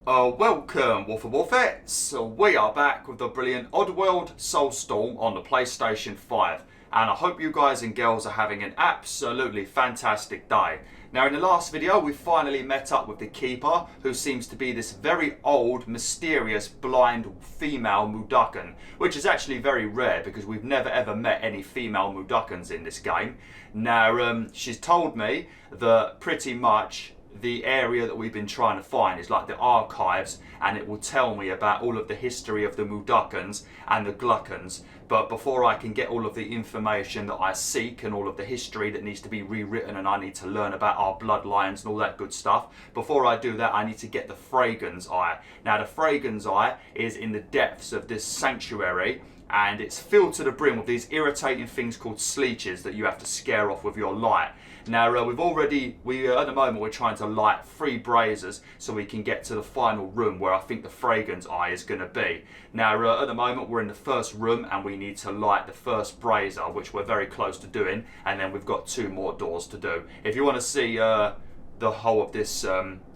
Welcome, BwolfTheWolfettes. We are back with the brilliant Oddworld Soulstorm on the PlayStation 5. And I hope you guys and girls are having an absolutely fantastic day. Now, in the last video, we finally met up with the Keeper, who seems to be this very old, mysterious, blind female Mudokon, which is actually very rare because we've never ever met any female Mudokons in this game. Now, she's told me that pretty much the area that we've been trying to find is like the archives, and it will tell me about all of the history of the Mudokons and the Glukkons. But before I can get all of the information that I seek and all of the history that needs to be rewritten, and I need to learn about our bloodlines and all that good stuff, before I do that I need to get the Fragon's Eye. Now, the Fragon's Eye is in the depths of this sanctuary, and it's filled to the brim with these irritating things called Sleeches that you have to scare off with your light. Now, at the moment we're trying to light 3 braziers so we can get to the final room where I think the Fragon's Eye is going to be. Now, at the moment we're in the first room and we need to light the first brazier, which we're very close to doing, and then we've got 2 more doors to do. If you want to see the whole of this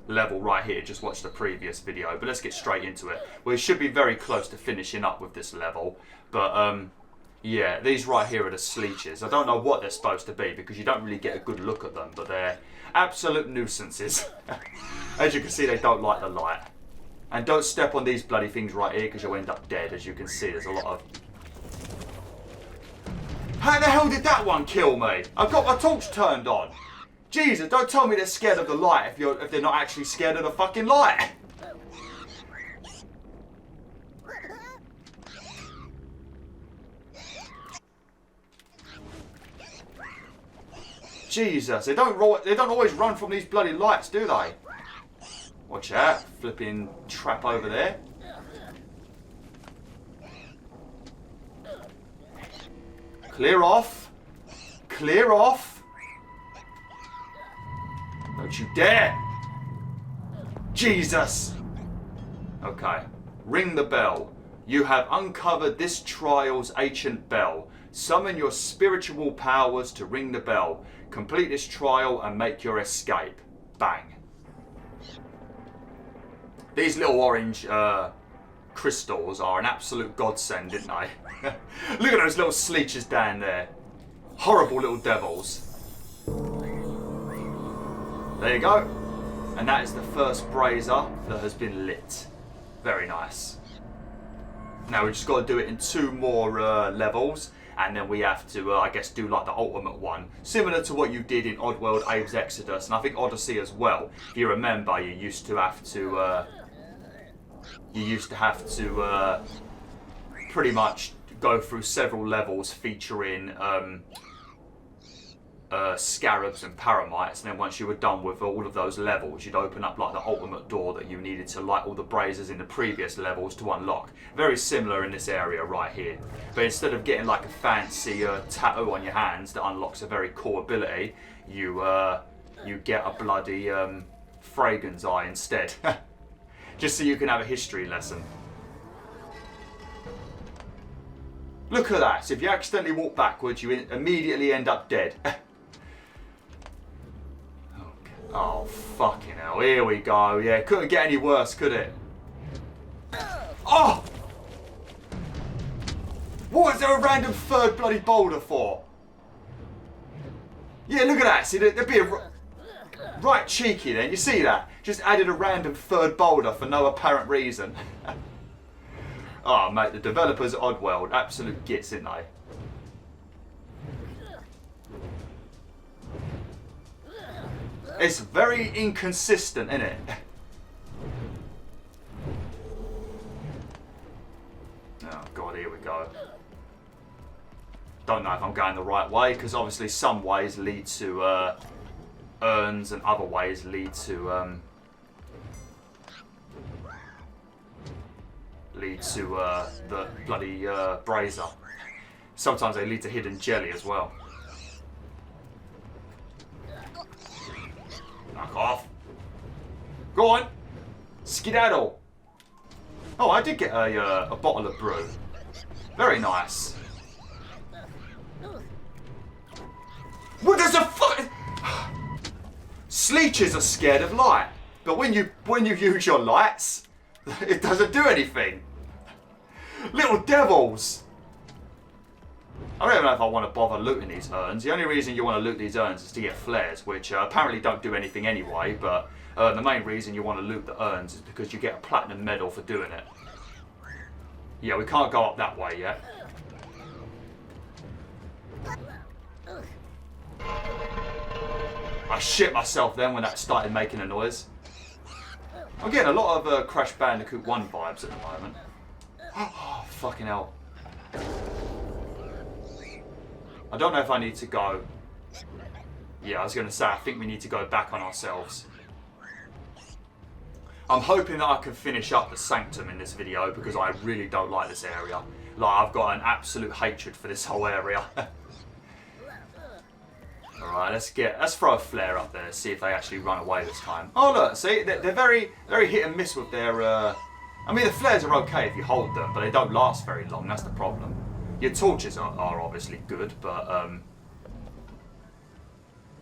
level right here, just watch the previous video, but let's get straight into it. We should be very close to finishing up with this level, but yeah, these right here are the Sleeches. I don't know what they're supposed to be because you don't really get a good look at them, but they're absolute nuisances. As you can see, they don't like the light. And don't step on these bloody things right here because you'll end up dead. As you can see, there's a lot of... How the hell did that one kill me? I've got my torch turned on. Jesus, don't tell me they're scared of the light if they're not actually scared of the fucking light. Jesus, they don't always run from these bloody lights, do they? Watch out, flipping trap over there. Clear off. Clear off. Don't you dare. Jesus. Okay, ring the bell. You have uncovered this trial's ancient bell. Summon your spiritual powers to ring the bell. Complete this trial and make your escape. Bang. These little orange crystals are an absolute godsend, didn't they? Look at those little Sleeches down there. Horrible little devils. There you go. And that is the first brazier that has been lit. Very nice. Now we just got to do it in 2 more levels. And then we have to, I guess, do like the ultimate one. Similar to what you did in Oddworld Abe's Exodus, and I think Odyssey as well. If you remember, you used to have to pretty much go through several levels featuring scarabs and paramites, and then once you were done with all of those levels, you'd open up like the ultimate door that you needed to light all the braziers in the previous levels to unlock. Very similar in this area right here, but instead of getting like a fancy tattoo on your hands that unlocks a very cool ability, you get a bloody Fragon's Eye instead. Just so you can have a history lesson. Look at that. So if you accidentally walk backwards, you immediately end up dead. Oh, fucking hell. Here we go. Yeah, couldn't get any worse, could it? Oh! What is there a random 3rd bloody boulder for? Yeah, look at that. See, they're being right cheeky then. You see that? Just added a random 3rd boulder for no apparent reason. Oh, mate, the developers at Oddworld, absolute gits, isn't they? It's very inconsistent, isn't it? Oh, God, here we go. Don't know if I'm going the right way, because obviously some ways lead to urns and other ways lead to the bloody brazier. Sometimes they lead to hidden jelly as well. Knock off. Go on. Skedaddle. Oh, I did get a bottle of brew. Very nice. What, there's a fuck... Sleeches are scared of light. But when you use your lights, it doesn't do anything. Little devils. I don't even know if I want to bother looting these urns. The only reason you want to loot these urns is to get flares, which apparently don't do anything anyway, but the main reason you want to loot the urns is because you get a platinum medal for doing it. Yeah, we can't go up that way yet. I shit myself then when that started making a noise. I'm getting a lot of Crash Bandicoot 1 vibes at the moment. Oh, fucking hell. I don't know if I need to go... Yeah, I was going to say, I think we need to go back on ourselves. I'm hoping that I can finish up the Sanctum in this video because I really don't like this area. Like, I've got an absolute hatred for this whole area. Alright, let's throw a flare up there, see if they actually run away this time. Oh look, see, they're very hit and miss with their... I mean, the flares are okay if you hold them, but they don't last very long, that's the problem. Your torches are obviously good, but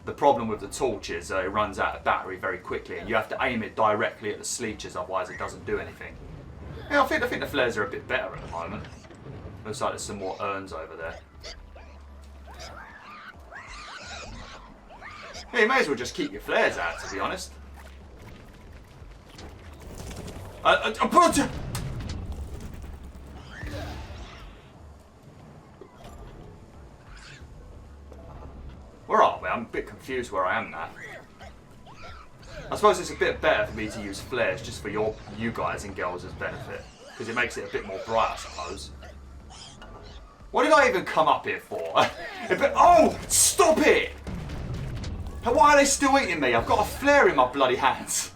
the problem with the torch is it runs out of battery very quickly, and you have to aim it directly at the Sleeches, otherwise it doesn't do anything. Yeah, I think the flares are a bit better at the moment. Looks like there's some more urns over there. Yeah, you may as well just keep your flares out, to be honest. Where are we? I'm a bit confused where I am now. I suppose it's a bit better for me to use flares just for you guys and girls' benefit, because it makes it a bit more bright, I suppose. What did I even come up here for? Oh! Stop it! Why are they still eating me? I've got a flare in my bloody hands.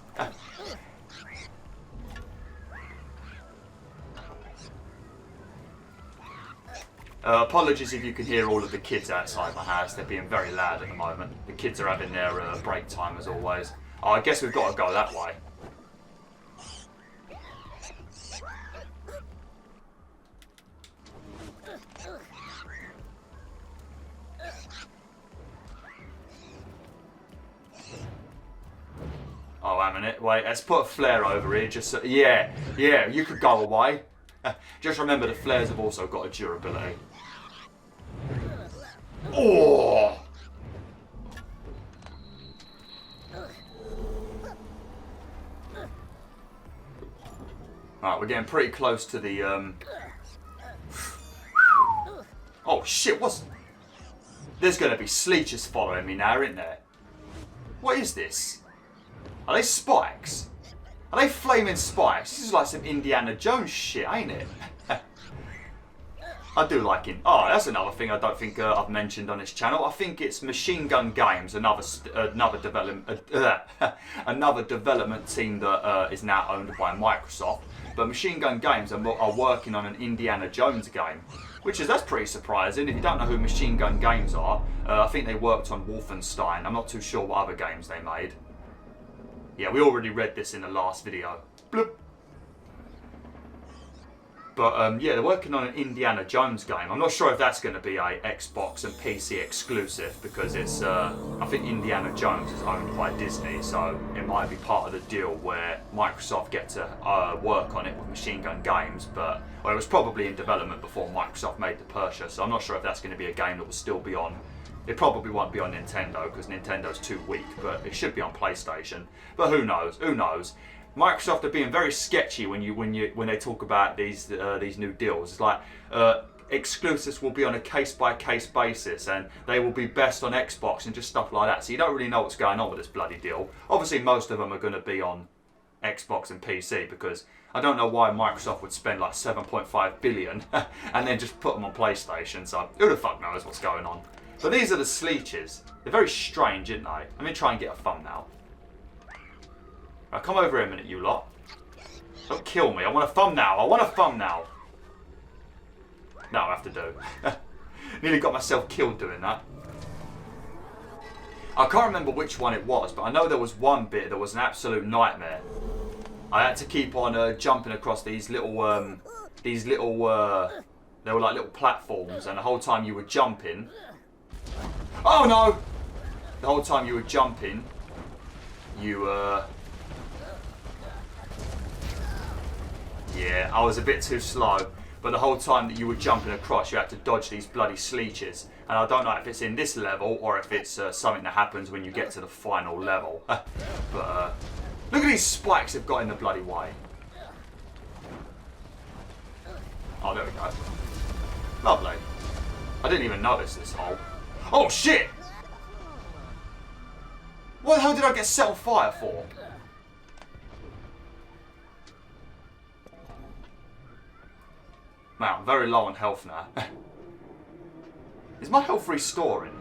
Apologies if you can hear all of the kids outside my house. They're being very loud at the moment. The kids are having their break time as always. Oh, I guess we've got to go that way. Oh, hang a minute. Wait, let's put a flare over here. Just so, yeah, you could go away. Just remember the flares have also got a durability. Oh! Alright, we're getting pretty close to the Oh shit, what's... There's gonna be Sleeches following me now, isn't there? What is this? Are they spikes? Are they flaming spikes? This is like some Indiana Jones shit, ain't it? I do like it. Oh, that's another thing I don't think I've mentioned on this channel. I think it's Machine Gun Games, another development team that is now owned by Microsoft. But Machine Gun Games are working on an Indiana Jones game, that's pretty surprising. If you don't know who Machine Gun Games are, I think they worked on Wolfenstein. I'm not too sure what other games they made. Yeah, we already read this in the last video. Bloop. But yeah, they're working on an Indiana Jones game. I'm not sure if that's going to be a Xbox and PC exclusive because it's, I think Indiana Jones is owned by Disney, so it might be part of the deal where Microsoft get to work on it with Machine Gun Games, but well, it was probably in development before Microsoft made the purchase, so I'm not sure if that's going to be a game that will still be on. It probably won't be on Nintendo because Nintendo's too weak, but it should be on PlayStation. But who knows? Who knows? Microsoft are being very sketchy when they talk about these new deals. It's like exclusives will be on a case-by-case basis, and they will be best on Xbox and just stuff like that. So you don't really know what's going on with this bloody deal. Obviously, most of them are going to be on Xbox and PC because I don't know why Microsoft would spend like 7.5 billion and then just put them on PlayStation. So who the fuck knows what's going on? But these are the Sleeches. They're very strange, aren't they? Let me try and get a thumbnail. Right, come over here a minute, you lot. Don't kill me. I want a thumbnail. I want a thumbnail. No, I have to do. Nearly got myself killed doing that. I can't remember which one it was, but I know there was one bit that was an absolute nightmare. I had to keep on jumping across these little, they were like little platforms, and the whole time you were jumping. Oh no! The whole time you were jumping, you Yeah, I was a bit too slow. But the whole time that you were jumping across, you had to dodge these bloody Sleeches. And I don't know if it's in this level or if it's something that happens when you get to the final level. But look at these spikes they've got in the bloody way. Oh, there we go. Lovely. I didn't even notice this hole. Oh, shit! What the hell did I get set on fire for? Man, I'm very low on health now. Is my health restoring?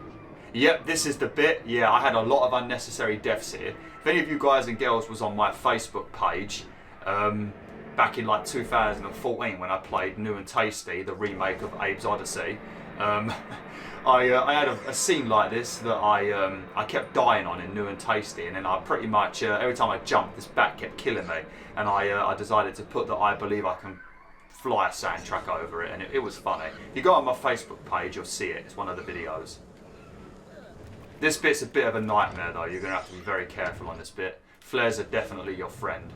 Yep, this is the bit. Yeah, I had a lot of unnecessary deaths here. If any of you guys and girls was on my Facebook page, back in like 2014 when I played New and Tasty, the remake of Abe's Odyssey, I had a scene like this that I kept dying on in New and Tasty, and then I pretty much, every time I jumped, this bat kept killing me, and I decided to put the I Believe I Can Fly soundtrack over it, and it was funny. If you go on my Facebook page, you'll see it. It's one of the videos. This bit's a bit of a nightmare though. You're going to have to be very careful on this bit. Flares are definitely your friend.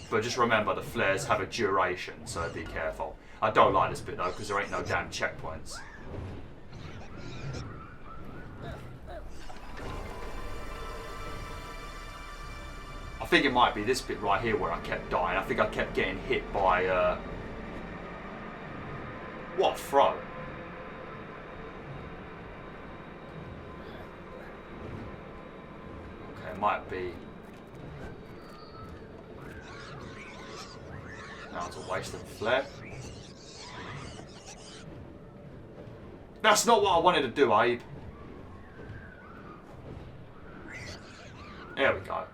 But just remember, the flares have a duration, so be careful. I don't like this bit though, because there ain't no damn checkpoints. I think it might be this bit right here where I kept dying. I think I kept getting hit by, what a throw. Okay, it might be... Now it's a waste of a flare. That's not what I wanted to do, Abe. There we go.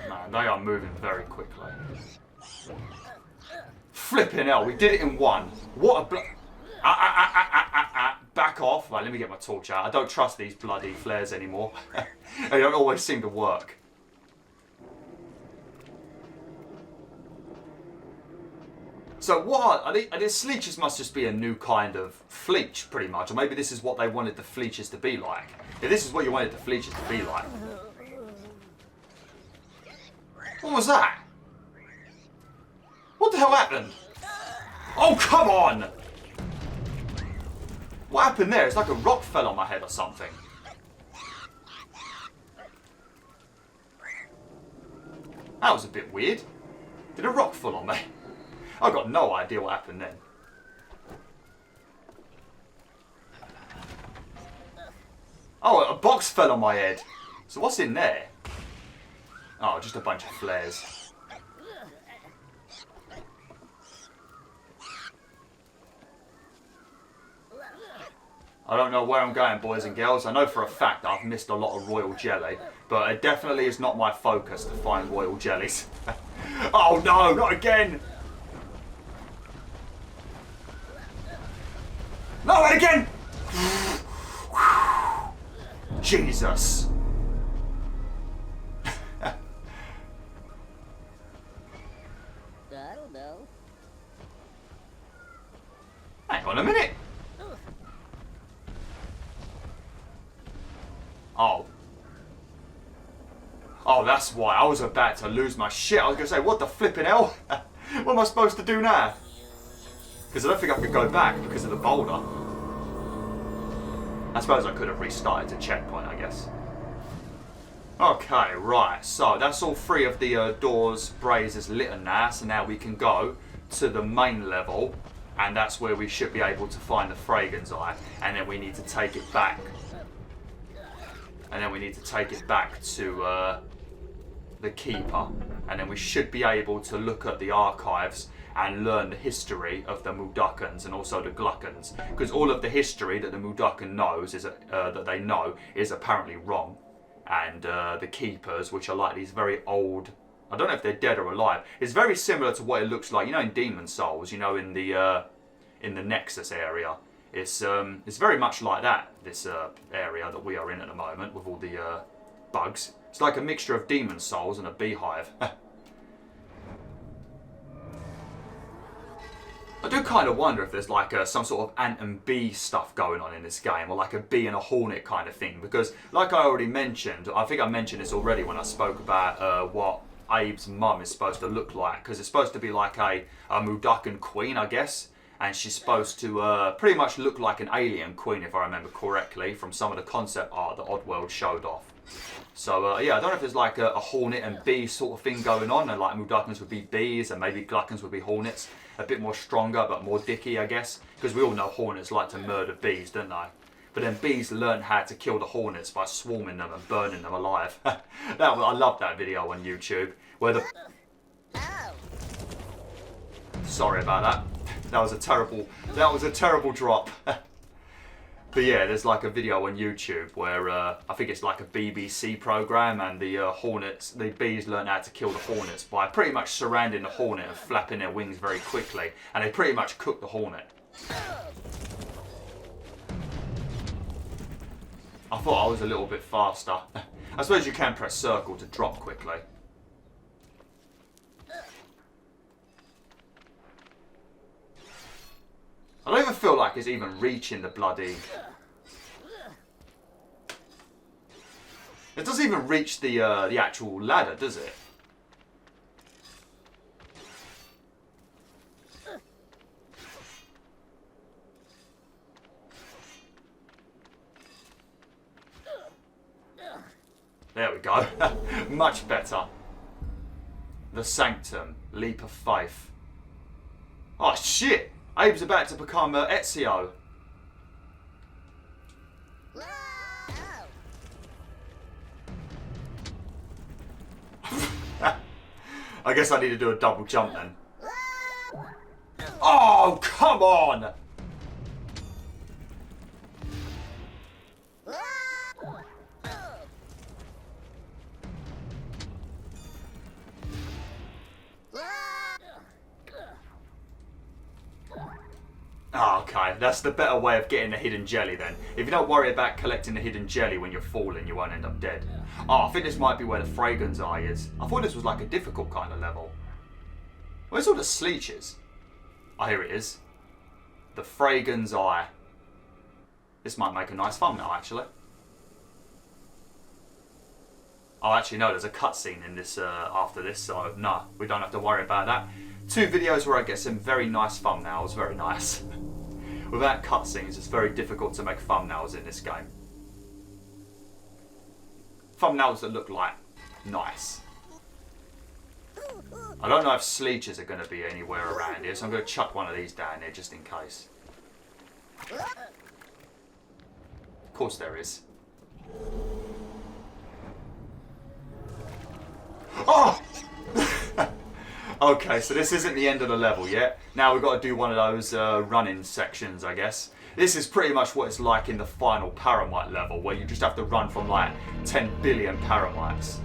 Man, they are moving very quickly. Flipping hell, we did it in one. What a back off. Right, let me get my torch out. I don't trust these bloody flares anymore. They don't always seem to work. So what are these Sleeches must just be a new kind of Fleech, pretty much. Or maybe this is what they wanted the Fleeches to be like. If this is what you wanted the Fleeches to be like. What was that? What the hell happened? Oh, come on! What happened there? It's like a rock fell on my head or something. That was a bit weird. Did a rock fall on me? I've got no idea what happened then. Oh, a box fell on my head. So what's in there? Oh, just a bunch of flares. I don't know where I'm going, boys and girls. I know for a fact I've missed a lot of royal jelly, but it definitely is not my focus to find royal jellies. Oh no, not again! No, and again! Jesus. I don't know. Hang on a minute. Oh. Oh, that's why. I was about to lose my shit. I was going to say, what the flipping hell? What am I supposed to do now? Because I don't think I could go back because of the boulder. I suppose I could have restarted the checkpoint, I guess. Okay, right. So that's all three of the doors, braziers lit now. So now we can go to the main level. And that's where we should be able to find the Fragon's Eye. And then we need to take it back. And then we need to take it back to the Keeper. And then we should be able to look at the archives and learn the history of the Mudokons and also the Glukkons. Because all of the history that the Mudokon knows, that they know, is apparently wrong. And the Keepers, which are like these very old... I don't know if they're dead or alive. It's very similar to what it looks like, you know, in Demon Souls, you know, in the Nexus area. It's very much like that, this area that we are in at the moment, with all the bugs. It's like a mixture of Demon Souls and a beehive. I do kind of wonder if there's like some sort of ant and bee stuff going on in this game, or like a bee and a hornet kind of thing, because like I already mentioned, I think I mentioned this already when I spoke about what Abe's mum is supposed to look like, because it's supposed to be like a Mudokon queen, I guess, and she's supposed to pretty much look like an alien queen, if I remember correctly, from some of the concept art that Oddworld showed off. So yeah, I don't know if there's like a hornet and bee sort of thing going on, and like Mudokons would be bees and maybe Glukkons would be hornets. A bit more stronger but more dicky, I guess, because we all know hornets like to murder bees, don't they? But then bees learn how to kill the hornets by swarming them and burning them alive. I love that video on YouTube where the... Sorry about that. That was a terrible drop. But yeah, there's like a video on YouTube where I think it's like a BBC program, and the bees learn how to kill the hornets by pretty much surrounding the hornet and flapping their wings very quickly, and they pretty much cook the hornet. I thought I was a little bit faster. I suppose you can press circle to drop quickly. I don't even feel like it's even reaching the bloody... It doesn't even reach the actual ladder, does it? There we go. Much better. The Sanctum. Leap of Faith. Oh shit! Abe's about to become Ezio. I guess I need to do a double jump then. Oh, come on! Oh, okay, that's the better way of getting the hidden jelly then. If you don't worry about collecting the hidden jelly when you're falling, you won't end up dead. Oh, I think this might be where the Fragon's eye is. I thought this was like a difficult kind of level. Where's all the Sleeches? Oh, here it is. The Fragon's eye. This might make a nice thumbnail, actually. Oh, actually, no, there's a cutscene in this after this, so no, we don't have to worry about that. 2 videos where I get some very nice thumbnails, very nice. Without cutscenes, it's very difficult to make thumbnails in this game. Thumbnails that look like nice. I don't know if Sleeches are going to be anywhere around here, so I'm going to chuck one of these down here just in case. Of course there is. Oh! Okay, so this isn't the end of the level yet. Now we've got to do one of those running sections, I guess. This is pretty much what it's like in the final Paramite level, where you just have to run from like 10 billion Paramites.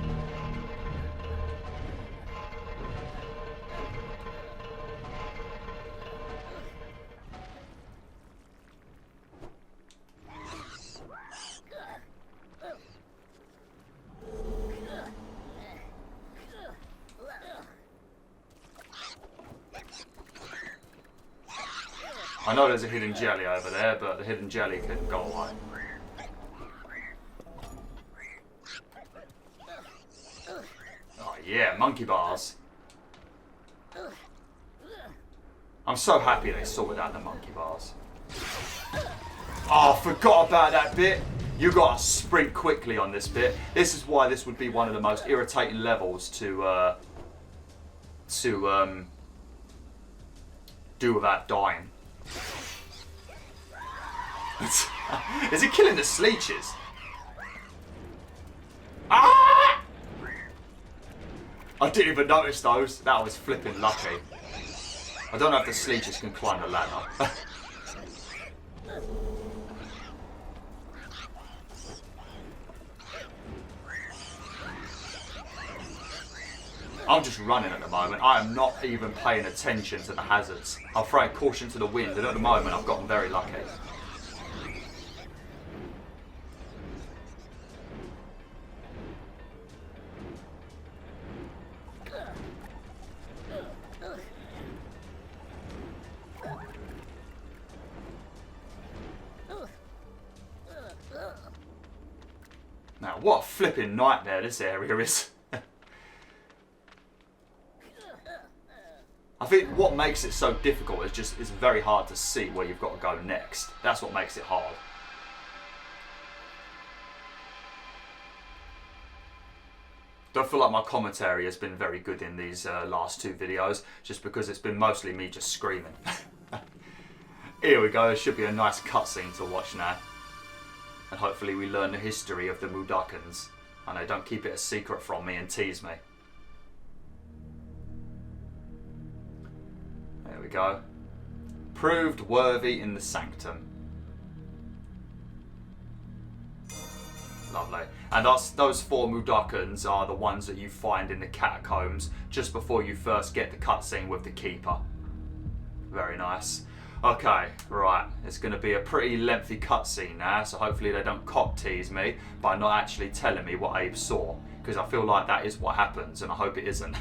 I know there's a hidden jelly over there, but the hidden jelly can go away. Oh yeah, monkey bars. I'm so happy they sorted out the monkey bars. Oh, I forgot about that bit. You gotta sprint quickly on this bit. This is why this would be one of the most irritating levels to do without dying. Is it killing the Sleeches? Ah! I didn't even notice those. That was flipping lucky. I don't know if the Sleeches can climb the ladder. I'm just running at the moment. I am not even paying attention to the hazards. I'm throwing caution to the wind, and at the moment I've gotten very lucky. what a flipping nightmare this area is. I think what makes it so difficult is just it's very hard to see where you've got to go next. That's what makes it hard. Don't feel like my commentary has been very good in these last two videos, just because it's been mostly me just screaming. Here we go, there should be a nice cutscene to watch now. And hopefully we learn the history of the Mudokons. I know, don't keep it a secret from me and tease me. There we go. Proved worthy in the Sanctum. Lovely. And those 4 Mudokons are the ones that you find in the catacombs just before you first get the cutscene with the Keeper. Very nice. Okay, right. It's going to be a pretty lengthy cutscene now, so hopefully they don't cock tease me by not actually telling me what Abe saw, because I feel like that is what happens, and I hope it isn't.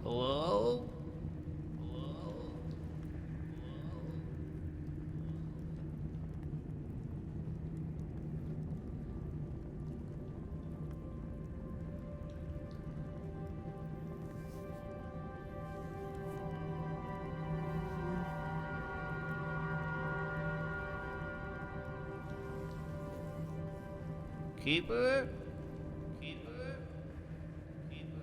Hello? Keeper? Keeper? Keeper?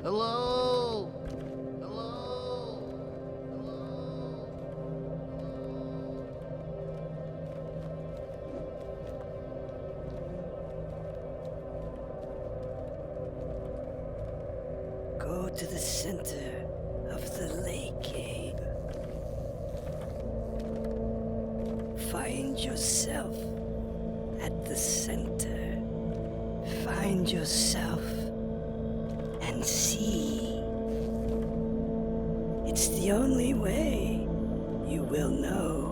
Hello? Hello? Hello? Go to the center of the lake, Abe. Find yourself at the center. Find yourself and see. It's the only way you will know.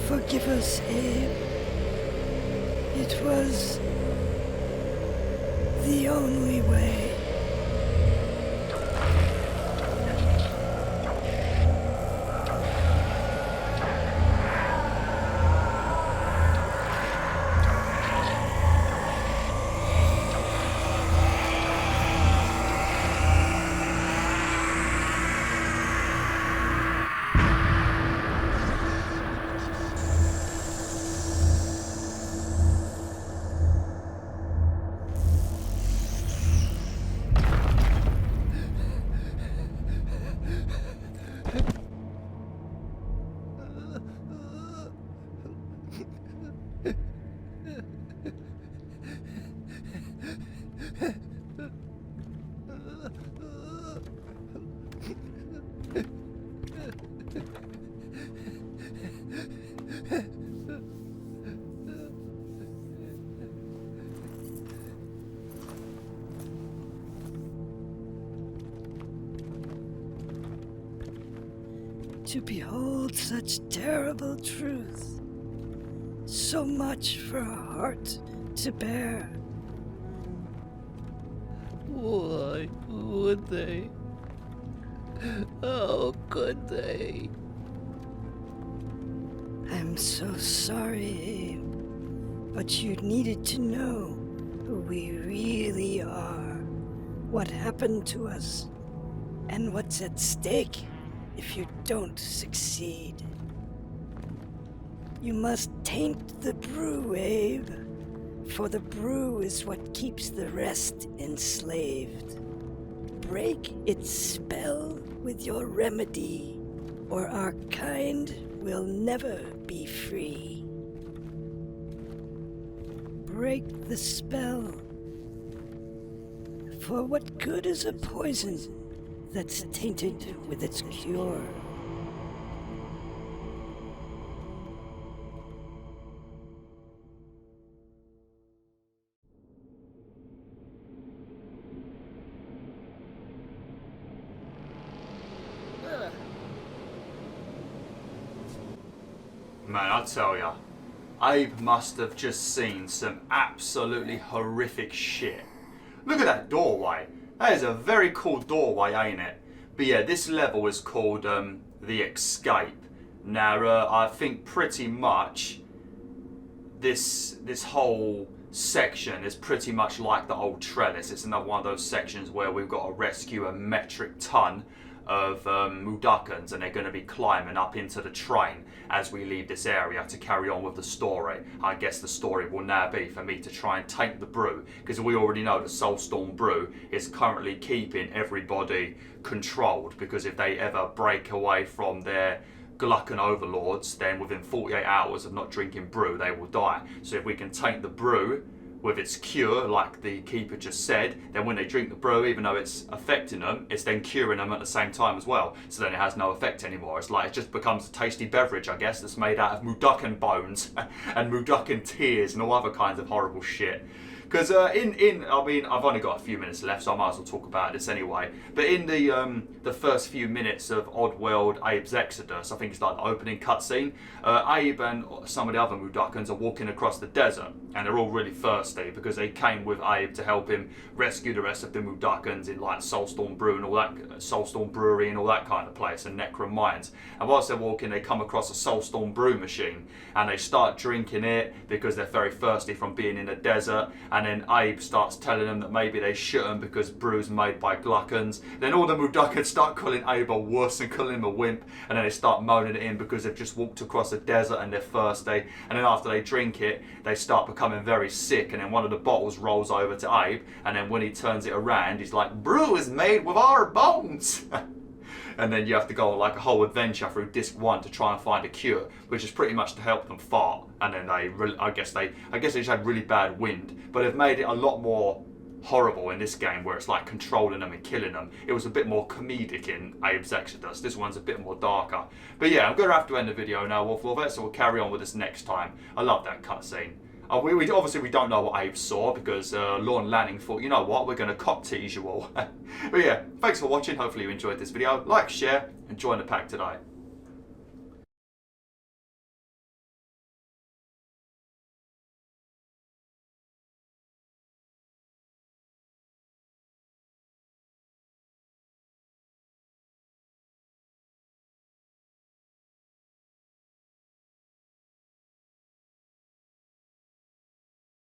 Forgive us, Abe. It was the only way. To behold such terrible truth, so much for a heart to bear. Why would they? How could they? I'm so sorry, Abe, but you needed to know who we really are, what happened to us, and what's at stake if you don't succeed. You must taint the brew, Abe, for the brew is what keeps the rest enslaved. Break its spell with your remedy, or our kind will never be free. Break the spell. For what good is a poison that's tainted with its cure? Man, I tell ya, Abe must have just seen some absolutely horrific shit. Look at that doorway. That is a very cool doorway, ain't it? But yeah, this level is called The Escape. Now, I think pretty much this whole section is pretty much like the old trellis. It's another one of those sections where we've got to rescue a metric ton of Mudokons, and they're going to be climbing up into the train as we leave this area to carry on with the story. I guess the story will now be for me to try and taint the brew, because we already know the Soulstorm brew is currently keeping everybody controlled, because if they ever break away from their Glukkon overlords, then within 48 hours of not drinking brew they will die. So if we can taint the brew with its cure, like the keeper just said, then when they drink the brew, even though it's affecting them, it's then curing them at the same time as well. So then it has no effect anymore. It's like it just becomes a tasty beverage, I guess, that's made out of Mudokon bones and Mudokon tears and all other kinds of horrible shit. Because I mean, I've only got a few minutes left, so I might as well talk about this anyway. But in the first few minutes of Oddworld Abe's Exodus, I think it's like the opening cutscene, Abe and some of the other Mudokons are walking across the desert, and they're all really thirsty because they came with Abe to help him rescue the rest of the Mudokons in like Soulstorm Brew and all that, Soulstorm Brewery and all that kind of place, and Necron Mines. And whilst they're walking, they come across a Soulstorm Brew machine, and they start drinking it because they're very thirsty from being in the desert. And then Abe starts telling them that maybe they shouldn't because brew's made by Glukkons. Then all the Mudokons start calling Abe a wuss and calling him a wimp, and then they start moaning at him because they've just walked across a desert and they're thirsty. And then after they drink it, they start becoming very sick, and then one of the bottles rolls over to Abe, and then when he turns it around, he's like, "Brew is made with our bones." And then you have to go on like a whole adventure through disc 1 to try and find a cure, which is pretty much to help them fart. And then I guess they just had really bad wind, but they've made it a lot more horrible in this game, where it's like controlling them and killing them. It was a bit more comedic in Abe's Exodus. This one's a bit more darker. But yeah, I'm gonna have to end the video now, WolfTheWolf, so we'll carry on with this next time. I love that cutscene. We obviously we don't know what Abe saw, because Lorne Lanning thought, you know what, we're going to cop tease you all. But yeah, thanks for watching. Hopefully you enjoyed this video. Like, share, and join the pack today.